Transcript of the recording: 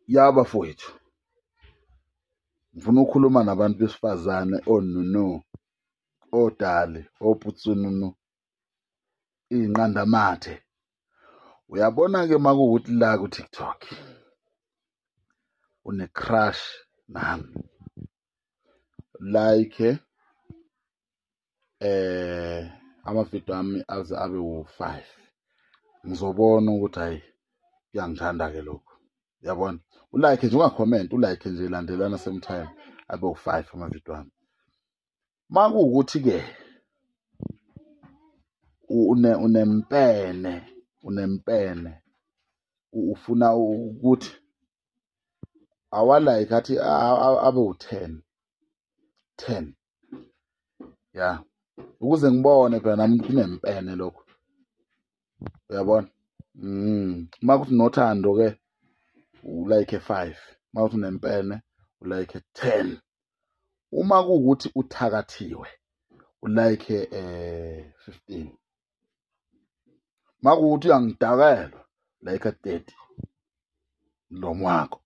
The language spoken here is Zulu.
Yaba fowethu, ngifuna ukukhuluma nabantu besifazane onunu, odali, oputsununu, iy'nqandamathe. Uyabona-ke uma kuwukuthi la ku-TikTok une-crush nami, like amavidiyo ami aze abe wu-5, ngizobona ukuthi hhayi kuyangithanda-ke lokhu. Uyabona, ulike nje, ungakhomenti, ulike nje, landelana same time, abe wu-5 amavidiyo ami. Uma kuwukuthi-ke unempene, ufuna ukuthi awalike athi abe wu-10, ya, ukuze ngibone phela nami kunempene lokho. Uyabona? Uma kuthi nothando-ke ulike 5, uma kuthi unempene ulike 10, uma kuwukuthi uthakathiwe ulike 15, uma kuwukuthi uyangidakelwa like 30 mlomo wakho.